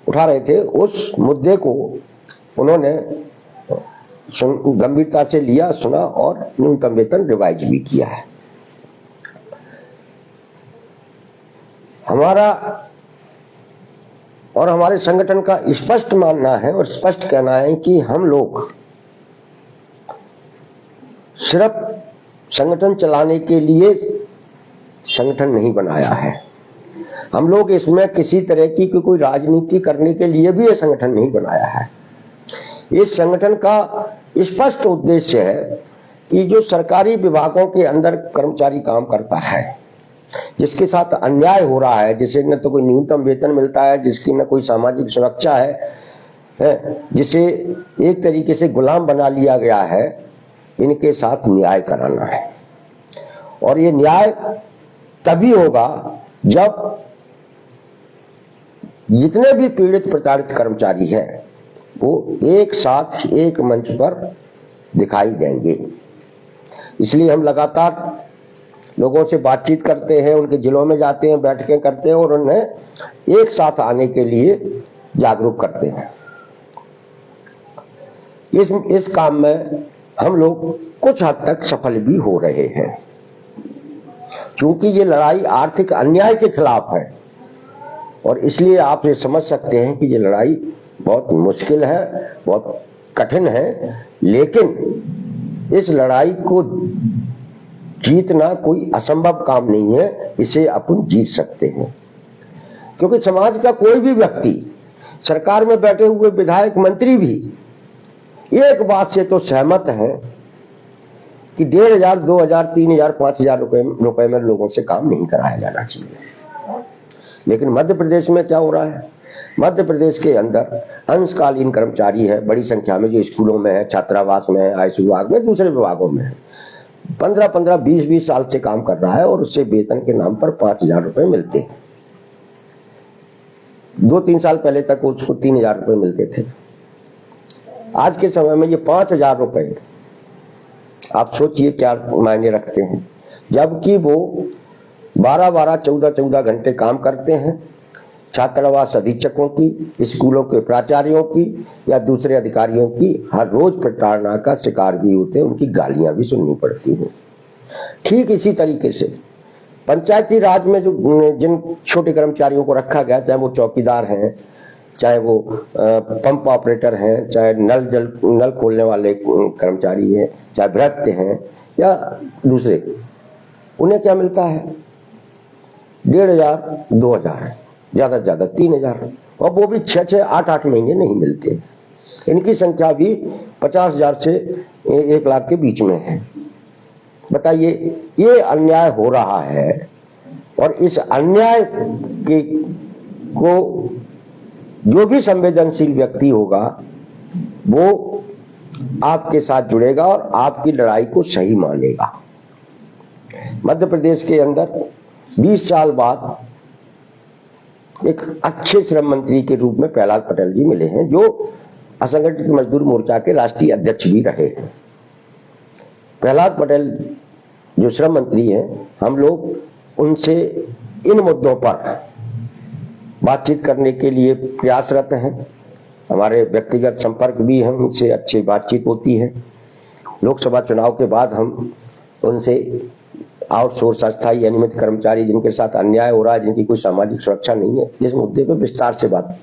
उठा रहे थे, उस मुद्दे को उन्होंने गंभीरता से लिया, सुना और न्यूनतम वेतन रिवाइज भी किया है। हमारा और हमारे संगठन का स्पष्ट मानना है और स्पष्ट कहना है कि हम लोग सिर्फ संगठन चलाने के लिए संगठन नहीं बनाया है। हम लोग इसमें किसी तरह की कोई राजनीति करने के लिए भी ये संगठन नहीं बनाया है। इस संगठन का स्पष्ट उद्देश्य है कि जो सरकारी विभागों के अंदर कर्मचारी काम करता है, जिसके साथ अन्याय हो रहा है, जिसे न तो कोई न्यूनतम वेतन मिलता है, जिसकी न कोई सामाजिक सुरक्षा है, जिसे एक तरीके से गुलाम बना लिया गया है, इनके साथ न्याय कराना है। और ये न्याय तभी होगा जब जितने भी पीड़ित प्रताड़ित कर्मचारी हैं वो एक साथ एक मंच पर दिखाई देंगे। इसलिए हम लगातार लोगों से बातचीत करते हैं, उनके जिलों में जाते हैं, बैठकें करते हैं और उन्हें एक साथ आने के लिए जागरूक करते हैं। इस काम में हम लोग कुछ हद तक सफल भी हो रहे हैं, क्योंकि ये लड़ाई आर्थिक अन्याय के खिलाफ है और इसलिए आप ये समझ सकते हैं कि ये लड़ाई बहुत मुश्किल है, बहुत कठिन है, लेकिन इस लड़ाई को जीतना कोई असंभव काम नहीं है, इसे अपन जीत सकते हैं। क्योंकि समाज का कोई भी व्यक्ति, सरकार में बैठे हुए विधायक मंत्री भी एक बात से तो सहमत है कि 1,500, 2,000, 3,000, 5,000 रुपए में लोगों से काम नहीं कराया जाना चाहिए। लेकिन मध्य प्रदेश में क्या हो रहा है? मध्य प्रदेश के अंदर अंशकालीन कर्मचारी है बड़ी संख्या में, जो स्कूलों में है, छात्रावास में है, आयुष विभाग में, दूसरे विभागों में है, 15-15, 20-20 साल से काम कर रहा है और उससे वेतन के नाम पर 5,000 रुपए मिलते हैं। 2-3 साल पहले तक उसको 3,000 रुपए मिलते थे। आज के समय में ये 5,000 रुपए, आप सोचिए क्या मायने रखते हैं, जबकि वो 12-12, 14-14 घंटे काम करते हैं। छात्रावास अधीक्षकों की, स्कूलों के प्राचार्यों की या दूसरे अधिकारियों की हर रोज प्रताड़ना का शिकार भी होते हैं, उनकी गालियां भी सुननी पड़ती हैं। ठीक इसी तरीके से पंचायती राज में जो जिन छोटे कर्मचारियों को रखा गया, चाहे वो चौकीदार हैं, चाहे वो पंप ऑपरेटर हैं, चाहे नल खोलने वाले कर्मचारी हैं, चाहे भृत्य हैं या दूसरे, उन्हें क्या मिलता है? 1,500, 2,000, ज्यादा से ज्यादा 3,000, और वो भी 6-6, 8-8 महीने नहीं मिलते। इनकी संख्या भी 50,000 से 1 लाख के बीच में है। बताइए, ये अन्याय हो रहा है और इस अन्याय को जो भी संवेदनशील व्यक्ति होगा वो आपके साथ जुड़ेगा और आपकी लड़ाई को सही मानेगा। मध्य प्रदेश के अंदर 20 साल बाद एक अच्छे श्रम मंत्री के रूप में प्रहलाद पटेल जी मिले हैं, जो असंगठित मजदूर मोर्चा के राष्ट्रीय अध्यक्ष भी रहे हैं। प्रहलाद पटेल जो श्रम मंत्री हैं, हम लोग उनसे इन मुद्दों पर बातचीत करने के लिए प्रयासरत हैं। हमारे व्यक्तिगत संपर्क भी हैं, उनसे अच्छी बातचीत होती है। लोकसभा चुनाव के बाद हम उनसे आउटसोर्स अस्थायी अनियमित कर्मचारी जिनके साथ अन्याय हो रहा है, जिनकी कोई सामाजिक सुरक्षा नहीं है, इस मुद्दे पर विस्तार से बात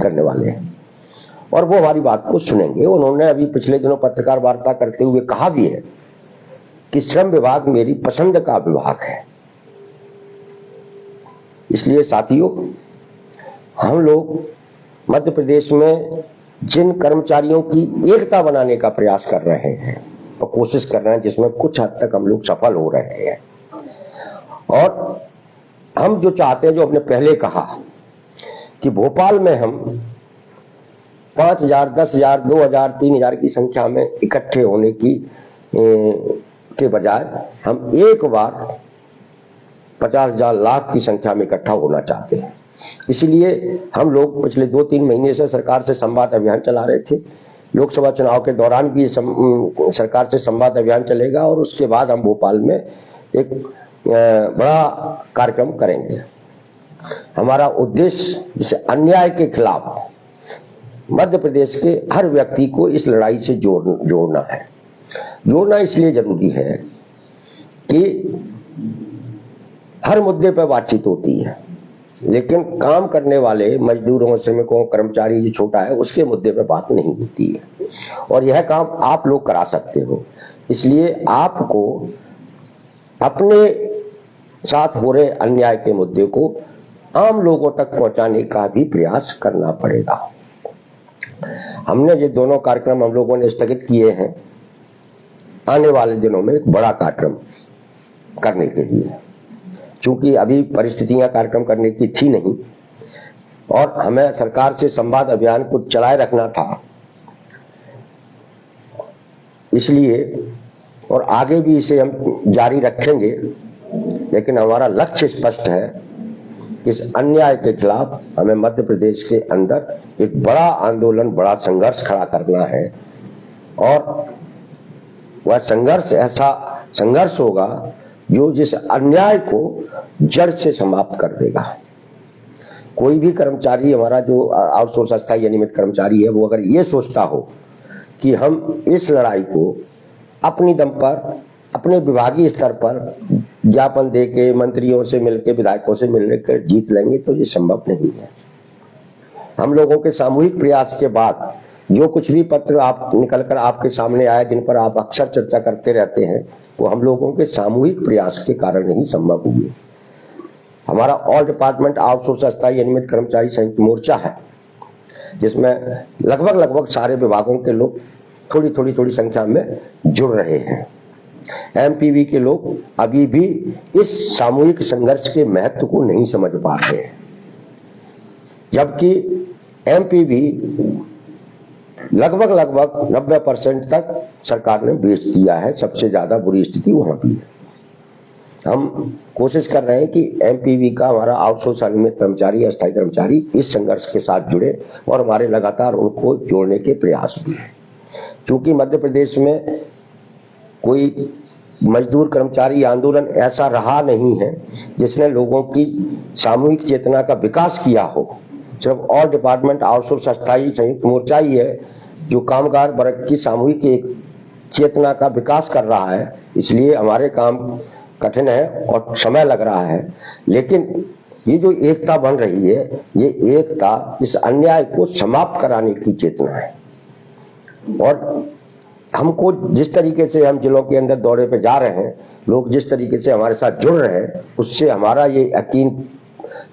करने वाले हैं और वो हमारी बात को सुनेंगे। उन्होंने अभी पिछले दिनों पत्रकार वार्ता करते हुए कहा भी है कि श्रम विभाग मेरी पसंद का विभाग है। इसलिए साथियों, हम लोग मध्य प्रदेश में जिन कर्मचारियों की एकता बनाने का प्रयास कर रहे हैं और कोशिश कर रहे हैं, जिसमें कुछ हद तक हम लोग सफल हो रहे हैं, और हम जो चाहते हैं, जो हमने पहले कहा कि भोपाल में हम 5,000, 10,000, 2,000, 3,000 की संख्या में इकट्ठे होने की के बजाय हम एक बार 50,000 लाख की संख्या में इकट्ठा होना चाहते हैं। इसलिए हम लोग पिछले 2-3 महीने से सरकार से संवाद अभियान चला रहे थे। लोकसभा चुनाव के दौरान भी सरकार से संवाद अभियान चलेगा और उसके बाद हम भोपाल में एक बड़ा कार्यक्रम करेंगे। हमारा उद्देश्य इस अन्याय के खिलाफ मध्य प्रदेश के हर व्यक्ति को इस लड़ाई से जोड़ना है। जोड़ना इसलिए जरूरी है कि हर मुद्दे पर बातचीत होती है, लेकिन काम करने वाले मजदूरों, श्रमिकों, कर्मचारी जो छोटा है उसके मुद्दे पर बात नहीं होती है, और यह काम आप लोग करा सकते हो। इसलिए आपको अपने साथ हो रहे अन्याय के मुद्दे को आम लोगों तक पहुंचाने का भी प्रयास करना पड़ेगा। हमने ये दोनों कार्यक्रम हम लोगों ने स्थगित किए हैं आने वाले दिनों में एक बड़ा कार्यक्रम करने के लिए, क्योंकि अभी परिस्थितियां कार्यक्रम करने की थी नहीं और हमें सरकार से संवाद अभियान को चलाए रखना था। इसलिए और आगे भी इसे हम जारी रखेंगे, लेकिन हमारा लक्ष्य स्पष्ट है। इस अन्याय के खिलाफ हमें मध्य प्रदेश के अंदर एक बड़ा आंदोलन, बड़ा संघर्ष खड़ा करना है, और वह संघर्ष ऐसा संघर्ष होगा जो जिस अन्याय को जड़ से समाप्त कर देगा। कोई भी कर्मचारी, हमारा जो आउटसोर्स अस्थायी अनियमित कर्मचारी है, वो अगर ये सोचता हो कि हम इस लड़ाई को अपनी दम पर, अपने विभागीय स्तर पर ज्ञापन देके, मंत्रियों से मिलकर, विधायकों से मिलकर जीत लेंगे, तो ये संभव नहीं है। हम लोगों के सामूहिक प्रयास के बाद जो कुछ भी पत्र आप निकलकर आपके सामने आया, जिन पर आप अक्सर चर्चा करते रहते हैं, वो हम लोगों के सामूहिक प्रयास के कारण ही संभव हुए। हमारा ऑल डिपार्टमेंट आउटसोर्स अस्थायी अनियमित कर्मचारी संयुक्त मोर्चा है, जिसमें लगभग सारे विभागों के लोग थोड़ी संख्या में जुड़ रहे हैं। एमपीवी के लोग अभी भी इस सामूहिक संघर्ष के महत्व को नहीं समझ पा रहे हैं, जबकि एमपीवी लगभग 90% तक सरकार ने बेच दिया है। सबसे ज्यादा बुरी स्थिति वहां भी है। हम कोशिश कर रहे हैं कि एमपीवी का, हमारा आउटसोर्स अनियमित कर्मचारी, अस्थायी कर्मचारी इस संघर्ष के साथ जुड़े, और हमारे लगातार उनको जोड़ने के प्रयास भी है। क्योंकि मध्य प्रदेश में कोई मजदूर कर्मचारी आंदोलन ऐसा रहा नहीं है जिसने लोगों की सामूहिक चेतना का विकास किया हो। सिर्फ ऑल डिपार्टमेंट आउटसोर्स अस्थायी संयुक्त मोर्चा ही है जो कामगार वर्ग की सामूहिक एक चेतना का विकास कर रहा है। इसलिए हमारे काम कठिन है और समय लग रहा है, लेकिन ये जो एकता बन रही है, ये एकता इस अन्याय को समाप्त कराने की चेतना है। और हमको जिस तरीके से हम जिलों के अंदर दौरे पे जा रहे हैं, लोग जिस तरीके से हमारे साथ जुड़ रहे हैं, उससे हमारा ये यकीन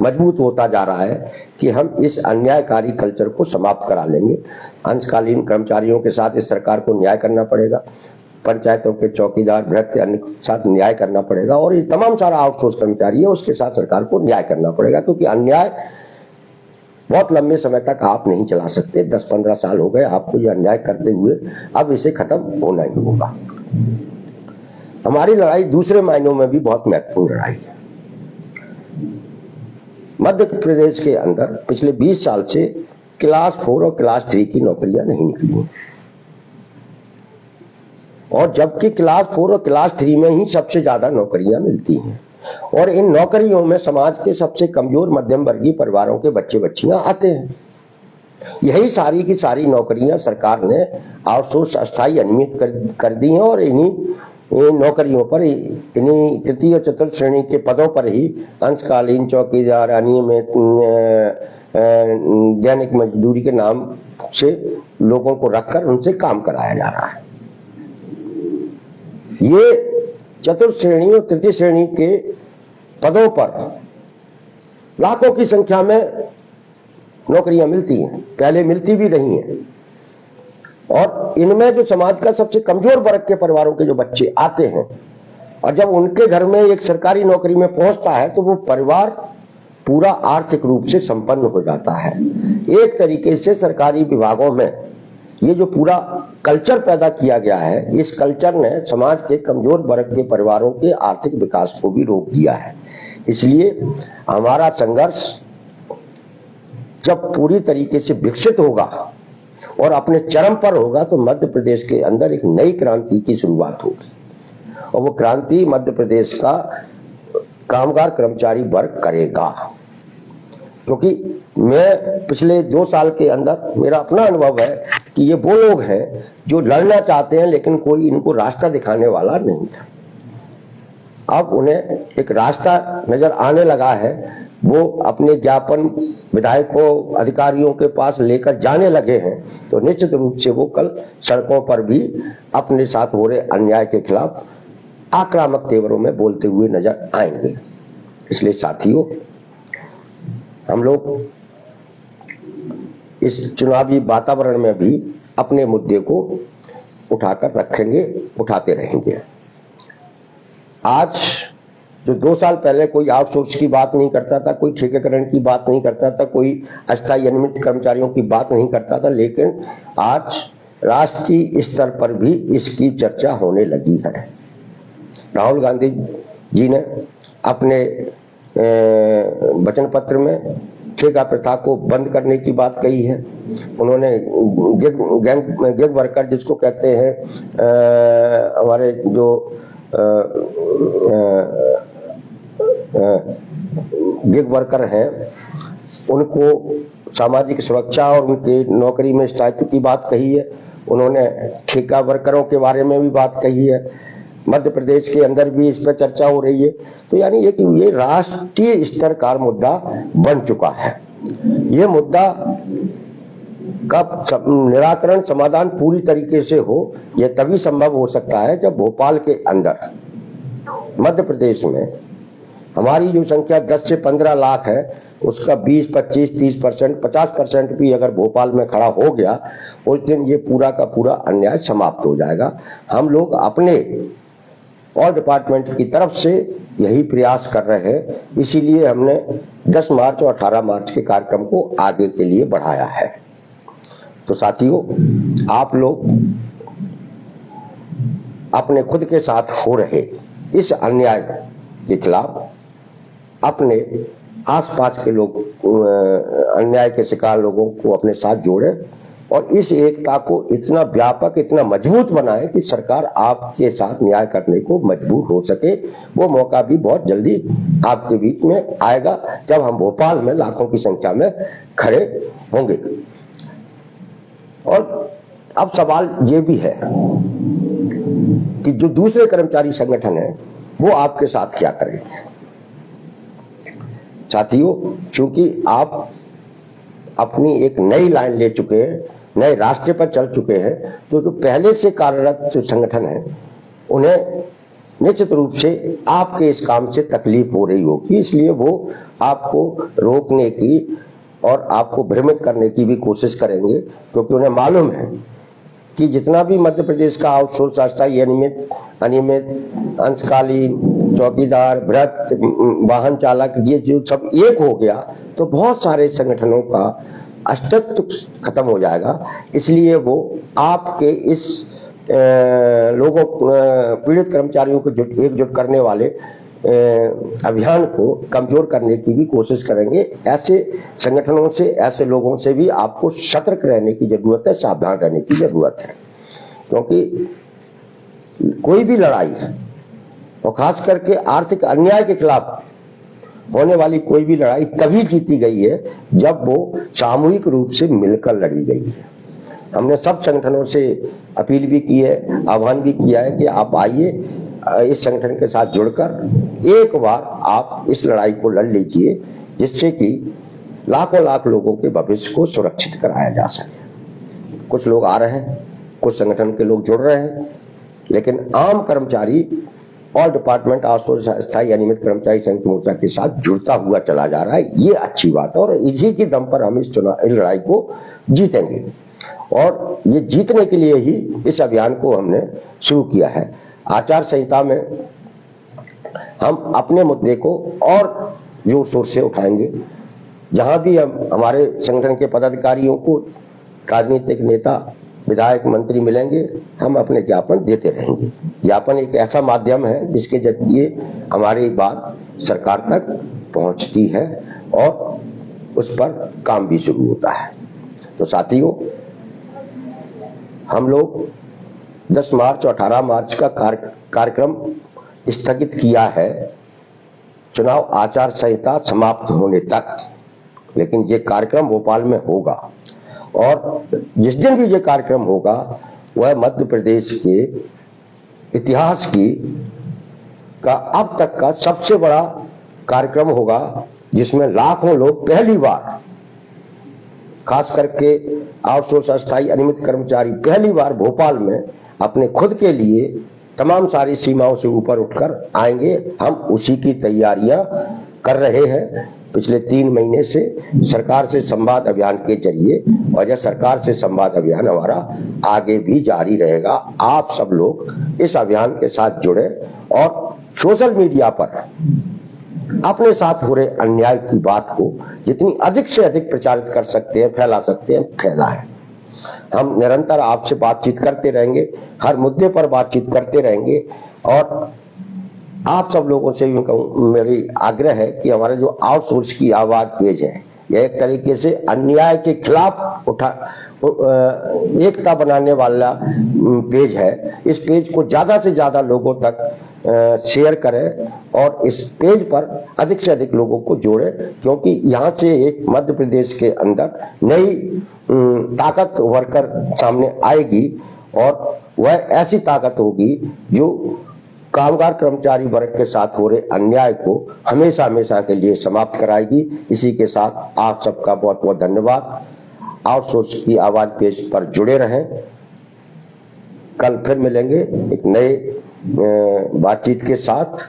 मजबूत होता जा रहा है कि हम इस अन्यायकारी कल्चर को समाप्त करा लेंगे। अंशकालीन कर्मचारियों के साथ इस सरकार को न्याय करना पड़ेगा, पंचायतों के चौकीदार, भ्रष्ट अन्य के साथ न्याय करना पड़ेगा, और ये तमाम सारा आउटसोर्स कर्मचारी है उसके साथ सरकार को न्याय करना पड़ेगा। क्योंकि अन्याय बहुत लंबे समय तक आप नहीं चला सकते। 10-15 साल हो गए आपको ये अन्याय करते हुए, अब इसे खत्म होना ही होगा। हमारी लड़ाई दूसरे मायनों में भी बहुत महत्वपूर्ण लड़ाई है। मध्य प्रदेश के अंदर पिछले 20 साल से क्लास 4 और क्लास 3 की नौकरियां नहीं निकली, और जबकि क्लास 4 और क्लास 3 में ही सबसे ज्यादा नौकरियां मिलती हैं, और इन नौकरियों में समाज के सबसे कमजोर मध्यम वर्गीय परिवारों के बच्चे बच्चियां आते हैं। यही सारी की सारी नौकरियां सरकार ने आउटसोर्स अस्थायी अनियमित कर दी हैं, और इन्हीं नौकरियों पर, इन्हीं तृतीय और चतुर्थ श्रेणी के पदों पर ही अंशकालीन, चौकीदार, अनियमित, दैनिक मजदूरी के नाम से लोगों को रखकर उनसे काम कराया जा रहा है। ये चतुर्थ श्रेणी और तृतीय श्रेणी के पदों पर लाखों की संख्या में नौकरियां मिलती हैं, पहले मिलती भी नहीं है, और इनमें जो समाज का सबसे कमजोर वर्ग के परिवारों के जो बच्चे आते हैं, और जब उनके घर में एक सरकारी नौकरी में पहुंचता है, तो वो परिवार पूरा आर्थिक रूप से संपन्न हो जाता है। एक तरीके से सरकारी विभागों में ये जो पूरा कल्चर पैदा किया गया है, इस कल्चर ने समाज के कमजोर वर्ग के परिवारों के आर्थिक विकास को भी रोक दिया है। इसलिए हमारा संघर्ष जब पूरी तरीके से विकसित होगा और अपने चरम पर होगा, तो मध्य प्रदेश के अंदर एक नई क्रांति की शुरुआत होगी, और वो क्रांति मध्य प्रदेश का कामगार कर्मचारी वर्ग करेगा। क्योंकि मैं पिछले 2 साल के अंदर मेरा अपना अनुभव है कि ये वो लोग हैं जो लड़ना चाहते हैं लेकिन कोई इनको रास्ता दिखाने वाला नहीं था। अब उन्हें एक रास्ता नजर आने लगा है, वो अपने ज्ञापन विधायकों अधिकारियों के पास लेकर जाने लगे हैं, तो निश्चित रूप से वो कल सड़कों पर भी अपने साथ हो रहे अन्याय के खिलाफ आक्रामक तेवरों में बोलते हुए नजर आएंगे। इसलिए साथियों, हम लोग इस चुनावी वातावरण में भी अपने मुद्दे को उठाकर रखेंगे, उठाते रहेंगे। आज जो 2 साल पहले कोई आउटसोर्स की बात नहीं करता था, कोई ठेकेकरण की बात नहीं करता था, कोई अस्थायी अनियमित कर्मचारियों की बात नहीं करता था, लेकिन आज राष्ट्रीय स्तर पर भी इसकी चर्चा होने लगी है। राहुल गांधी जी ने अपने वचन पत्र में ठेका प्रथा को बंद करने की बात कही है। उन्होंने गिग वर्कर जिसको कहते हैं, हमारे जो गिग वर्कर हैं, उनको सामाजिक सुरक्षा और उनके नौकरी में स्थायित्व की बात कही है। उन्होंने ठेका वर्करों के बारे में भी बात कही है। मध्य प्रदेश के अंदर भी इस पर चर्चा हो रही है। तो यानी ये कि ये राष्ट्रीय स्तर का मुद्दा बन चुका है। ये मुद्दा का निराकरण समाधान पूरी तरीके से हो, यह तभी संभव हो सकता है जब भोपाल के अंदर, मध्य प्रदेश में हमारी जो संख्या 10 से 15 लाख है, उसका 20, 25, 30%, 50% भी अगर भोपाल में खड़ा हो गया, उस दिन ये पूरा का पूरा अन्याय समाप्त हो जाएगा। हम लोग अपने और डिपार्टमेंट की तरफ से यही प्रयास कर रहे हैं, इसीलिए हमने 10 मार्च और 18 मार्च के कार्यक्रम को आगे के लिए बढ़ाया है। तो साथियों, आप लोग अपने खुद के साथ हो रहे इस अन्याय के खिलाफ अपने आसपास के लोग, अन्याय के शिकार लोगों को अपने साथ जोड़े और इस एकता को इतना व्यापक, इतना मजबूत बनाए कि सरकार आपके साथ न्याय करने को मजबूर हो सके। वो मौका भी बहुत जल्दी आपके बीच में आएगा जब हम भोपाल में लाखों की संख्या में खड़े होंगे। और अब सवाल ये भी है कि जो दूसरे कर्मचारी संगठन है वो आपके साथ क्या करेंगे। साथियों, चूंकि आप अपनी एक नई लाइन ले चुके हैं, नए रास्ते पर चल चुके हैं, तो जो पहले से कार्यरत जो संगठन है उन्हें निश्चित रूप से आपके इस काम से तकलीफ हो रही होगी, इसलिए वो आपको रोकने की और आपको भ्रमित करने की भी कोशिश करेंगे, क्योंकि उन्हें मालूम है कि जितना भी मध्य प्रदेश का आउटसोर्स, अस्थायी अनियमित, अंशकालीन, चौकीदार, भ्रष्ट, वाहन चालक, ये जो सब एक हो गया तो बहुत सारे संगठनों का अस्तित्व खत्म हो जाएगा। इसलिए वो आपके इस लोगों, पीड़ित कर्मचारियों को एकजुट करने वाले अभियान को कमजोर करने की भी कोशिश करेंगे। ऐसे संगठनों से, ऐसे लोगों से भी आपको सतर्क रहने की जरूरत है, सावधान रहने की जरूरत है, क्योंकि कोई भी लड़ाई है और खास करके आर्थिक अन्याय के खिलाफ होने वाली कोई भी लड़ाई तभी जीती गई है जब वो सामूहिक रूप से मिलकर लड़ी गई है। हमने सब संगठनों से अपील भी की है, आह्वान भी किया है कि आप आइए, इस संगठन के साथ जुड़कर एक बार आप इस लड़ाई को लड़ लीजिए, जिससे कि लाखों लाख लोगों के भविष्य को सुरक्षित कराया जा सके। कुछ लोग आ रहे हैं, कुछ संगठन के लोग जुड़ रहे हैं, लेकिन आम कर्मचारी और डिपार्टमेंट आउटसोर्स अस्थायी अनियमित कर्मचारी संघ मोर्चा के साथ जुड़ता हुआ चला जा रहा है। ये अच्छी बात है और इसी के दम पर हम इस लड़ाई को जीतेंगे और ये जीतने के लिए ही इस अभियान को हमने शुरू किया है। आचार संहिता में हम अपने मुद्दे को और जोर शोर से उठाएंगे। जहां भी हम हमारे संगठन के पदाधिकारियों को, राजनीतिक नेता, विधायक, मंत्री मिलेंगे, हम अपने ज्ञापन देते रहेंगे। ज्ञापन एक ऐसा माध्यम है जिसके जरिए हमारी बात सरकार तक पहुंचती है और उस पर काम भी शुरू होता है। तो साथियों, हम लोग 10 मार्च और 18 मार्च का कार्यक्रम स्थगित किया है चुनाव आचार संहिता समाप्त होने तक। लेकिन ये कार्यक्रम भोपाल में होगा और जिस दिन भी ये कार्यक्रम होगा वह मध्य प्रदेश के इतिहास का अब तक का सबसे बड़ा कार्यक्रम होगा, जिसमें लाखों लोग पहली बार, खास करके आउटसोर्स अस्थायी अनियमित कर्मचारी पहली बार भोपाल में अपने खुद के लिए तमाम सारी सीमाओं से ऊपर उठकर आएंगे। हम उसी की तैयारियां कर रहे हैं पिछले 3 महीने से सरकार से संवाद अभियान के जरिए, और यह सरकार से संवाद अभियान हमारा आगे भी जारी रहेगा। आप सब लोग इस अभियान के साथ जुड़े और सोशल मीडिया पर अपने साथ हो रहे अन्याय की बात को जितनी अधिक से अधिक प्रचारित कर सकते हैं, फैला सकते हैं, फैलाएं। हम निरंतर आपसे बातचीत करते रहेंगे, हर मुद्दे पर बातचीत करते रहेंगे और आप सब लोगों से मेरी आग्रह है कि हमारा जो आउटसोर्स की आवाज पेज है, यह एक तरीके से अन्याय के खिलाफ एकता बनाने वाला पेज है। इस पेज को ज्यादा से ज्यादा लोगों तक शेयर करें और इस पेज पर अधिक से अधिक लोगों को जोड़ें, क्योंकि यहाँ से एक मध्य प्रदेश के अंदर नई ताकत उभर कर सामने आएगी और वह ऐसी ताकत होगी जो कामगार कर्मचारी वर्ग के साथ हो रहे अन्याय को हमेशा हमेशा के लिए समाप्त कराएगी। इसी के साथ आप सबका बहुत बहुत धन्यवाद। आउटसोर्स की आवाज पेज पर जुड़े रहें। कल फिर मिलेंगे एक नए बातचीत के साथ।